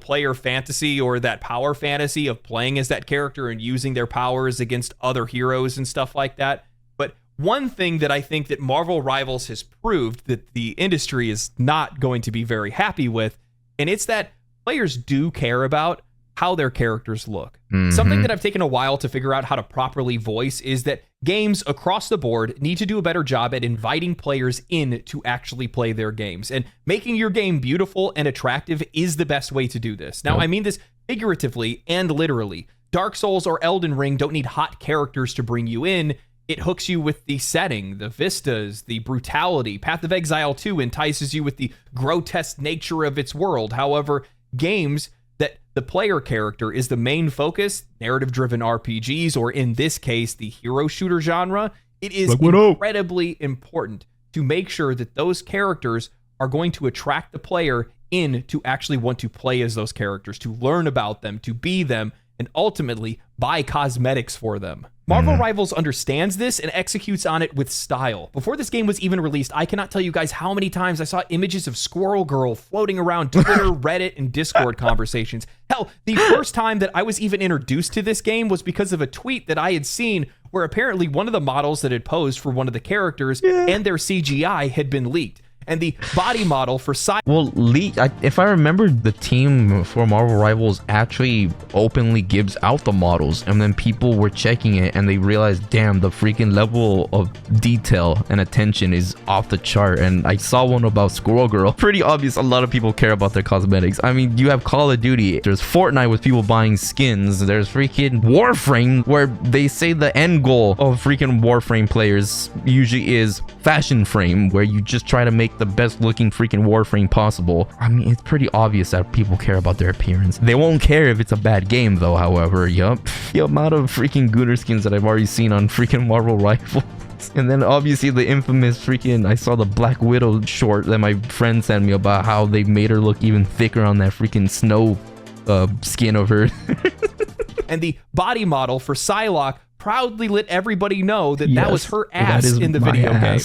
player fantasy or that power fantasy of playing as that character and using their powers against other heroes and stuff like that. But one thing that I think that Marvel Rivals has proved that the industry is not going to be very happy with, and it's that players do care about how their characters look. Something that I've taken a while to figure out how to properly voice is that games across the board need to do a better job at inviting players in to actually play their games. And making your game beautiful and attractive is the best way to do this. Now, I mean this figuratively and literally. Dark Souls or Elden Ring don't need hot characters to bring you in. It hooks you with the setting, the vistas, the brutality. Path of Exile 2 entices you with the grotesque nature of its world. However, games that the player character is the main focus, narrative-driven RPGs, or in this case, the hero shooter genre, it is incredibly important to make sure that those characters are going to attract the player in to actually want to play as those characters, to learn about them, to be them, and ultimately buy cosmetics for them. Marvel Rivals understands this and executes on it with style. Before this game was even released, I cannot tell you guys how many times I saw images of Squirrel Girl floating around Twitter, Reddit, and Discord conversations. Hell, the first time that I was even introduced to this game was because of a tweet that I had seen where apparently one of the models that had posed for one of the characters and their CGI had been leaked. And the body model for if I remember, the team for Marvel Rivals actually openly gives out the models, and then people were checking it and they realized, damn, the freaking level of detail and attention is off the chart. And I saw one about Squirrel Girl. Pretty obvious a lot of people care about their cosmetics. I mean, you have Call of Duty, there's Fortnite with people buying skins, there's freaking Warframe, where they say the end goal of freaking Warframe players usually is fashion frame, where you just try to make the best looking freaking Warframe possible. I mean, it's pretty obvious that people care about their appearance. They won't care if it's a bad game though, however. The amount of freaking Gooner skins that I've already seen on freaking Marvel Rivals. And then obviously the infamous freaking, I saw the Black Widow short that my friend sent me about how they made her look even thicker on that freaking snow skin of her. And the body model for Psylocke proudly let everybody know that that was her ass in the video game.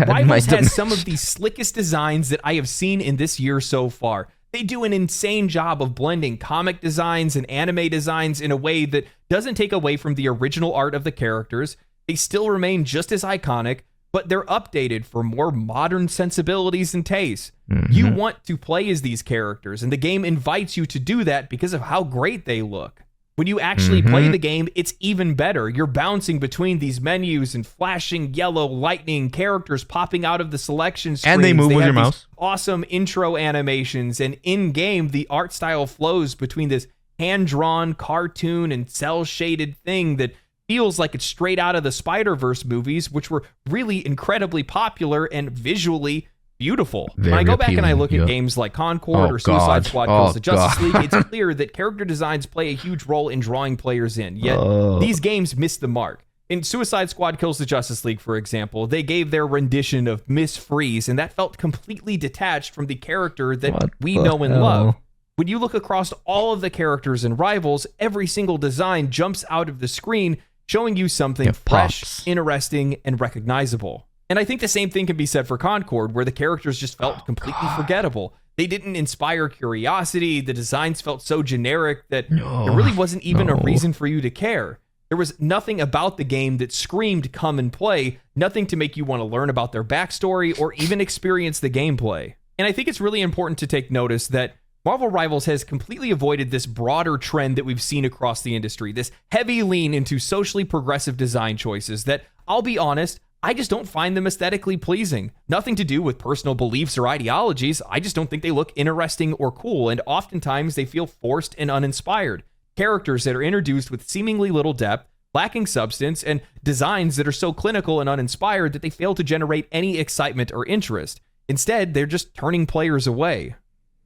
Rivals has some of the slickest designs that I have seen in this year so far. They do an insane job of blending comic designs and anime designs in a way that doesn't take away from the original art of the characters. They still remain just as iconic, but they're updated for more modern sensibilities and tastes. You want to play as these characters, and the game invites you to do that because of how great they look. When you actually play the game, it's even better. You're bouncing between these menus and flashing yellow lightning characters popping out of the selection screens. And they move with your mouse. Awesome intro animations. And in-game, the art style flows between this hand-drawn cartoon and cel-shaded thing that feels like it's straight out of the Spider-Verse movies, which were really incredibly popular and visually beautiful. When I go back and I look at games like Concord or Suicide Squad Kills the Justice League, it's clear that character designs play a huge role in drawing players in, yet these games miss the mark. In Suicide Squad Kills the Justice League, for example, they gave their rendition of Miss Freeze, and that felt completely detached from the character that we know and love. When you look across all of the characters in Rivals, every single design jumps out of the screen, showing you something fresh, interesting, and recognizable. And I think the same thing can be said for Concord, where the characters just felt completely forgettable. They didn't inspire curiosity. The designs felt so generic that there really wasn't even a reason for you to care. There was nothing about the game that screamed come and play, nothing to make you want to learn about their backstory or even experience the gameplay. And I think it's really important to take notice that Marvel Rivals has completely avoided this broader trend that we've seen across the industry, this heavy lean into socially progressive design choices that, I'll be honest, I just don't find them aesthetically pleasing. Nothing to do with personal beliefs or ideologies. I just don't think they look interesting or cool, and oftentimes they feel forced and uninspired. Characters that are introduced with seemingly little depth, lacking substance, and designs that are so clinical and uninspired that they fail to generate any excitement or interest. Instead, they're just turning players away.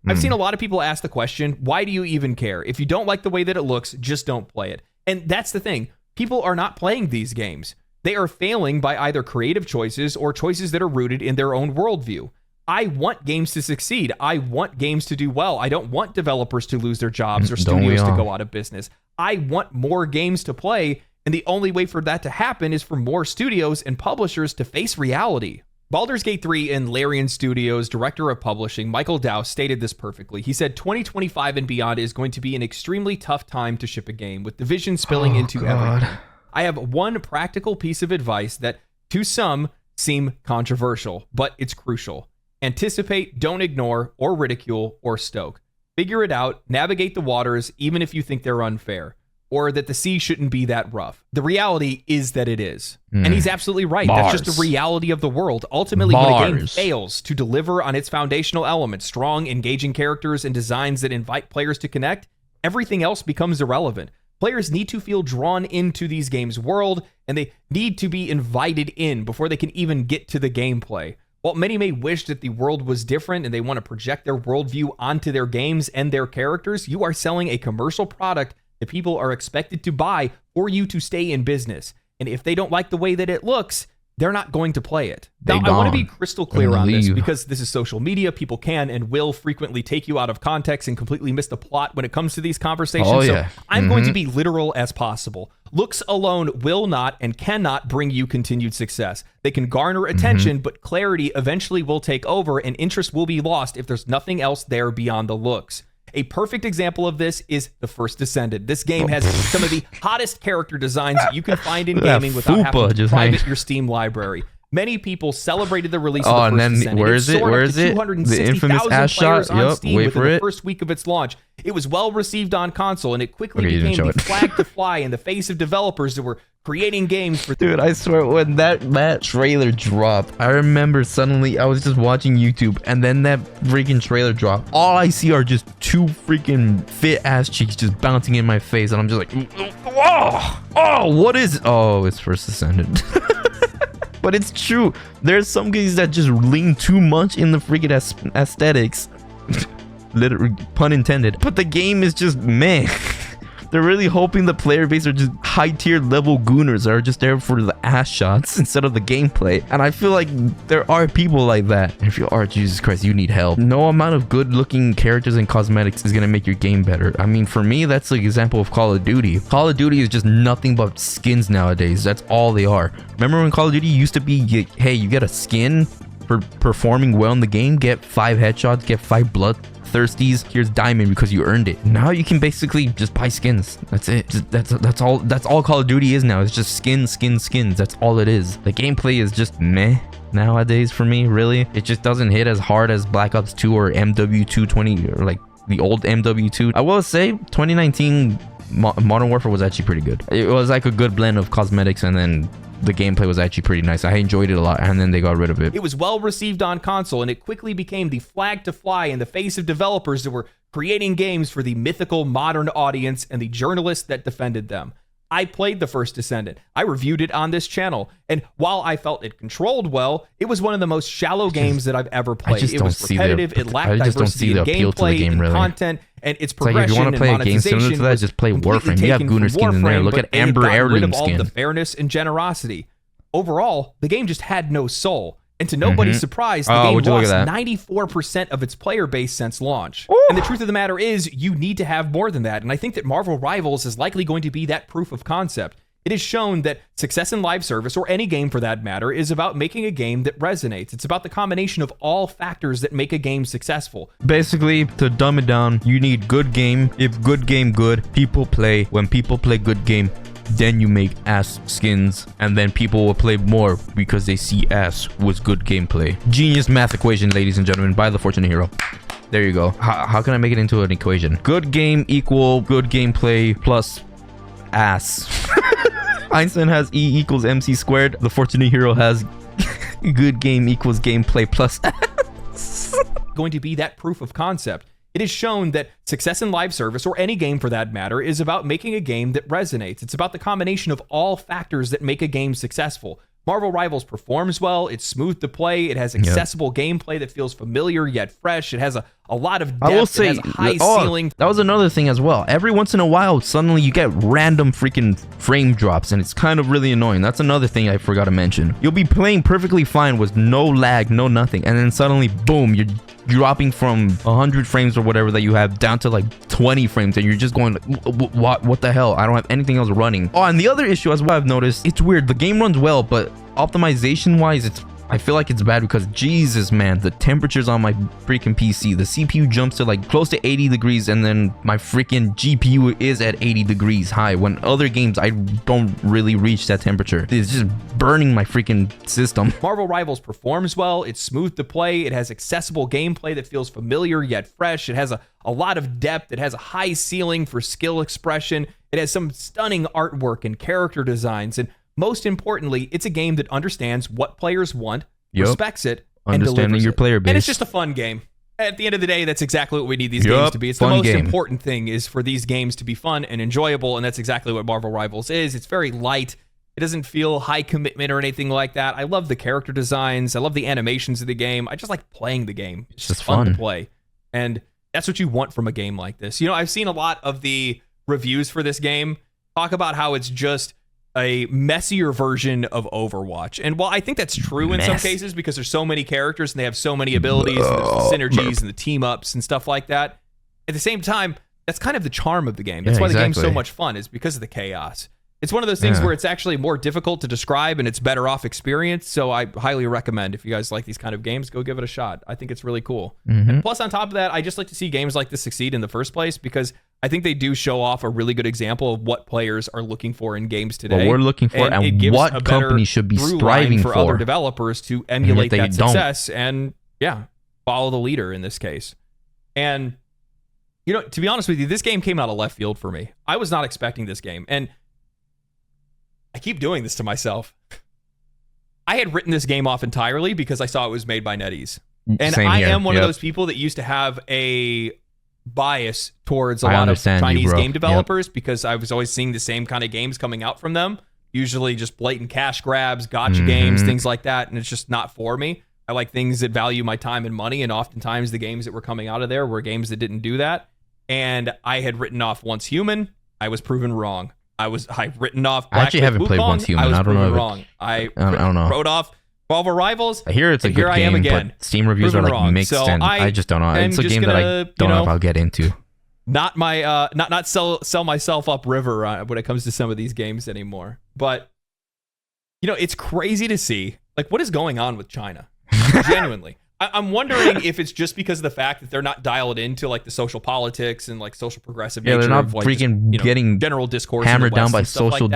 I've seen a lot of people ask the question, why do you even care? If you don't like the way that it looks, just don't play it. And that's the thing. People are not playing these games. They are failing by either creative choices or choices that are rooted in their own worldview. I want games to succeed. I want games to do well. I don't want developers to lose their jobs or studios to go out of business. I want more games to play, and the only way for that to happen is for more studios and publishers to face reality. Baldur's Gate 3 and Larian Studios' director of publishing, Michael Dowse, stated this perfectly. He said, 2025 and beyond is going to be an extremely tough time to ship a game, with division spilling into everything. I have one practical piece of advice that, to some, seem controversial, but it's crucial. Anticipate, don't ignore, or ridicule, or stoke. Figure it out, navigate the waters, even if you think they're unfair, or that the sea shouldn't be that rough. The reality is that it is. And he's absolutely right. Bars. That's just the reality of the world. Ultimately, when a game fails to deliver on its foundational elements, strong, engaging characters and designs that invite players to connect, everything else becomes irrelevant. Players need to feel drawn into these games' world, and they need to be invited in before they can even get to the gameplay. While many may wish that the world was different and they want to project their worldview onto their games and their characters, you are selling a commercial product that people are expected to buy for you to stay in business. And if they don't like the way that it looks, they're not going to play it. Now, I want to be crystal clear on this because this is social media. People can and will frequently take you out of context and completely miss the plot when it comes to these conversations. So I'm going to be literal as possible. Looks alone will not and cannot bring you continued success. They can garner attention, but clarity eventually will take over and interest will be lost if there's nothing else there beyond the looks. A perfect example of this is The First Descendant. This game has some of the hottest character designs that you can find in gaming without having to private your Steam library. Many people celebrated the release of The First Descendant. Where is it? Where is it? The infamous ass shot. Yep, wait for it. The first week of its launch. It was well received on console, and it quickly became the flag to fly in the face of developers that were creating games for... Dude, I swear, when that trailer dropped, I remember suddenly I was just watching YouTube, and then that freaking trailer dropped. All I see are just two freaking fit-ass cheeks just bouncing in my face, and I'm just like, oh, what is... Oh, it's First Descendant. But it's true. There's some games that just lean too much in the freaking aesthetics. Literally, pun intended. But the game is just meh. They're really hoping the player base are just high-tier level gooners that are just there for the ass shots instead of the gameplay. And I feel like there are people like that. And if you are, Jesus Christ, you need help. No amount of good-looking characters and cosmetics is going to make your game better. I mean, for me, that's the example of Call of Duty. Call of Duty is just nothing but skins nowadays. That's all they are. Remember when Call of Duty used to be, hey, you get a skin for performing well in the game, get 5 headshots, get 5 bloodthirsties, here's diamond because you earned it. Now you can basically just buy skins. That's it. That's all Call of Duty is now. It's just skins. That's all it is. The gameplay is just meh nowadays for me, really. It just doesn't hit as hard as Black Ops 2 or MW220 or like the old MW2. I will say 2019 Modern Warfare was actually pretty good. It was like a good blend of cosmetics, and then the gameplay was actually pretty nice. I enjoyed it a lot, and then they got rid of it. It was well received on console, and it quickly became the flag to fly in the face of developers that were creating games for the mythical modern audience and the journalists that defended them. I played The First Descendant. I reviewed it on this channel, and while I felt it controlled well, it was one of the most shallow games that I've ever played. It was repetitive, it lacked diversity in gameplay, in content, and its progression and monetization. If you want to play a game similar to that, just play Warframe. You have Gooner skins in there. Look at Amber Heirloom skin. All the fairness and generosity. Overall, the game just had no soul. And to nobody's surprise, the game lost 94% of its player base since launch. Ooh. And the truth of the matter is, you need to have more than that. And I think that Marvel Rivals is likely going to be that proof of concept. It is shown that success in live service, or any game for that matter, is about making a game that resonates. It's about the combination of all factors that make a game successful. Basically, to dumb it down, you need good game. If good game good, people play. When people play good game, then you make ass skins, and then people will play more because they see ass was good gameplay. Genius math equation, ladies and gentlemen, by the Fortunate Hero. There you go. How can I make it into an equation? Good game equal good gameplay plus ass. Einstein has E equals MC squared. The Fortunate Hero has good game equals gameplay plus ass. Going to be that proof of concept. It is shown that success in live service, or any game for that matter, is about making a game that resonates. It's about the combination of all factors that make a game successful. Marvel Rivals performs well, it's smooth to play, it has accessible gameplay that feels familiar yet fresh, it has a lot of depth, I will say, it has a high ceiling. That was another thing as well. Every once in a while, suddenly you get random freaking frame drops, and it's kind of really annoying. That's another thing I forgot to mention. You'll be playing perfectly fine with no lag, no nothing, and then suddenly, boom, you're dropping from 100 frames or whatever that you have down to like 20 frames, and you're just going, what the hell? I don't have anything else running. Oh, and the other issue as well I've noticed, it's weird. The game runs well, but optimization wise, it's I feel like it's bad because Jesus, man, the temperatures on my freaking PC, the CPU jumps to like close to 80 degrees and then my freaking GPU is at 80 degrees high, when other games I don't really reach that temperature. It's just burning my freaking system. Marvel Rivals performs well. It's smooth to play. It has accessible gameplay that feels familiar yet fresh. It has a lot of depth. It has a high ceiling for skill expression. It has some stunning artwork and character designs, and most importantly, it's a game that understands what players want, respects it, and understanding your player base. And it's just a fun game. At the end of the day, that's exactly what we need these games to be. It's the most important thing, is for these games to be fun and enjoyable, and that's exactly what Marvel Rivals is. It's very light. It doesn't feel high commitment or anything like that. I love the character designs. I love the animations of the game. I just like playing the game. It's just fun to play. And that's what you want from a game like this. You know, I've seen a lot of the reviews for this game talk about how it's just a messier version of Overwatch. And while I think that's true in some cases, because there's so many characters and they have so many abilities and there's the synergies and the team ups and stuff like that, at the same time, that's kind of the charm of the game. That's why the game's so much fun, is because of the chaos. It's one of those things where it's actually more difficult to describe and it's better off experience. So I highly recommend, if you guys like these kind of games, go give it a shot. I think it's really cool. And plus, on top of that, I just like to see games like this succeed in the first place, because I think they do show off a really good example of what players are looking for in games today. What we're looking for, and what companies should be striving for other developers to emulate that success and follow the leader in this case. And you know, to be honest with you, this game came out of left field for me. I was not expecting this game, and I keep doing this to myself. I had written this game off entirely because I saw it was made by NetEase. And I am one of those people that used to have a bias towards a lot of Chinese game developers because I was always seeing the same kind of games coming out from them. Usually just blatant cash grabs, gotcha games, things like that. And it's just not for me. I like things that value my time and money. And oftentimes the games that were coming out of there were games that didn't do that. And I had written off Once Human. I was proven wrong. I've written off Black I actually haven't played Once Human. I don't know. Wrong. I don't know. Wrote off Marvel Rivals. I hear it's a good game, but Steam reviews are like mixed, and I just don't know. It's a game that I don't know if I'll get into. Not my not sell myself up river when it comes to some of these games anymore. But you know, it's crazy to see like what is going on with China. Genuinely. I'm wondering if it's just because of the fact that they're not dialed into like the social politics and like social progressive nature. They're not of, like, freaking just, getting general discourse hammered down by social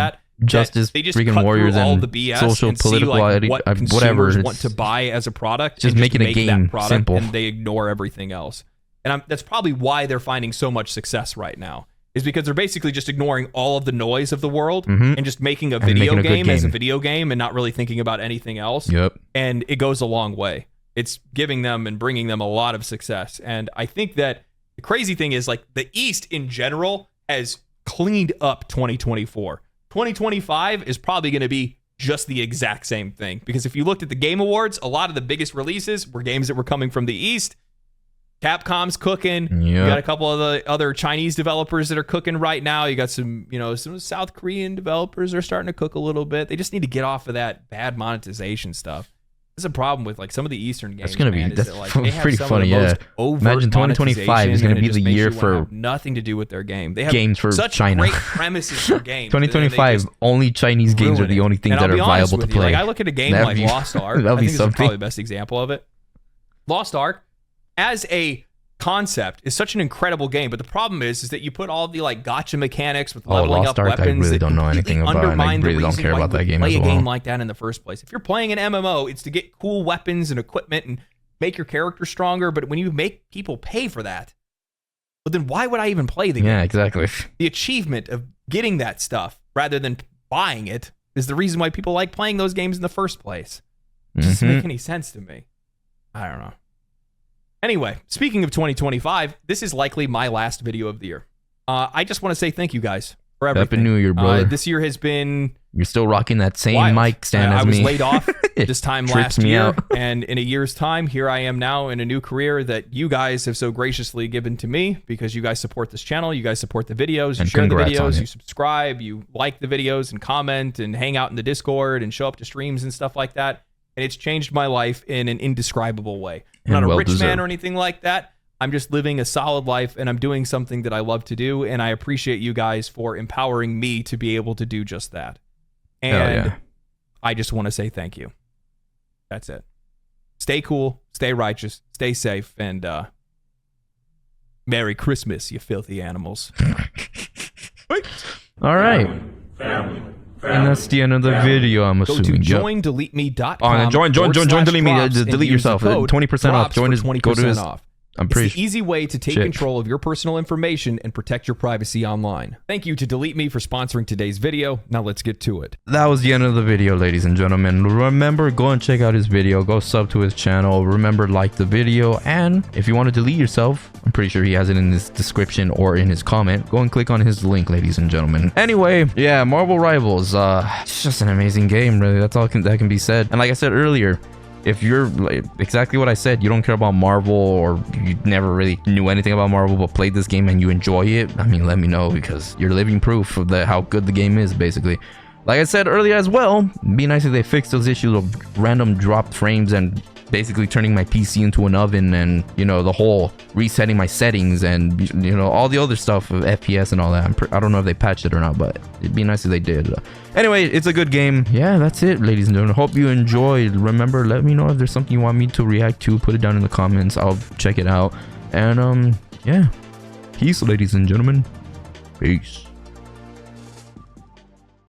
justice, they just freaking warriors and social political what consumers want to buy as a product. Just making a game simple, and they ignore everything else. And that's probably why they're finding so much success right now. Is because they're basically just ignoring all of the noise of the world and just making a video game as a video game and not really thinking about anything else. And it goes a long way. It's giving them and bringing them a lot of success. And I think that the crazy thing is like the East in general has cleaned up 2024. 2025 is probably going to be just the exact same thing. Because if you looked at the Game Awards, a lot of the biggest releases were games that were coming from the East. Capcom's cooking. You got a couple of the other Chinese developers that are cooking right now. You got some South Korean developers are starting to cook a little bit. They just need to get off of that bad monetization stuff. That's a problem with like some of the Eastern games. That's gonna be pretty funny. Imagine 2025 is gonna be the year for nothing to do with their game. They have games for such China. Great premises for games. 2025 only Chinese games are the only things that are viable to play. Like I look at a game like Lost Ark. I think this is probably the best example of it. Lost Ark, as a concept, is such an incredible game, but the problem is that you put all the like gotcha mechanics with leveling up weapons. I really don't know anything about, and I really don't care about that game as well. Play a game like that in the first place. If you're playing an MMO, it's to get cool weapons and equipment and make your character stronger. But when you make people pay for that, well, then why would I even play the game? Yeah, exactly. The achievement of getting that stuff rather than buying it is the reason why people like playing those games in the first place. It doesn't make any sense to me. I don't know. Anyway, speaking of 2025, this is likely my last video of the year. I just want to say thank you guys for everything. Happy New Year, brother. This year has been... You're still rocking that same mic stand as me. I was laid off this time last year, and in a year's time, here I am now in a new career that you guys have so graciously given to me because you guys support this channel, you guys support the videos, you share the videos, you subscribe, you like the videos and comment and hang out in the Discord and show up to streams and stuff like that. And it's changed my life in an indescribable way. I'm not a rich man or anything like that. I'm just living a solid life, and I'm doing something that I love to do, and I appreciate you guys for empowering me to be able to do just that. And I just want to say thank you. That's it. Stay cool, stay righteous, stay safe, and Merry Christmas, you filthy animals. All right. Family. And that's the end of the video, I'm assuming. Go to joindeleteme.com. Oh, join delete me. Delete yourself. 20% off. Join his. Go to his. Off. It's the easy way to take control of your personal information and protect your privacy online. Thank you to Delete Me for sponsoring today's video. Now let's get to it. That was the end of the video, ladies and gentlemen. Remember, go and check out his video. Go sub to his channel. Remember, like the video. And if you want to delete yourself, I'm pretty sure he has it in his description or in his comment. Go and click on his link, ladies and gentlemen. Anyway, yeah, Marvel Rivals. It's just an amazing game, really. That's all that can be said. And like I said earlier, if you're like, exactly what I said, you don't care about Marvel, or you never really knew anything about Marvel but played this game and you enjoy it, I mean, let me know, because you're living proof of how good the game is, basically. Like I said earlier as well, it'd be nice if they fixed those issues of random dropped frames and basically turning my PC into an oven, and you know, the whole resetting my settings and you know, all the other stuff of FPS and all that. I don't know if they patched it or not, but it'd be nice if they did. Anyway, it's a good game. Yeah, that's it, ladies and gentlemen. Hope you enjoyed. Remember, let me know if there's something you want me to react to. Put it down in the comments. I'll check it out. And yeah, peace, ladies and gentlemen. Peace.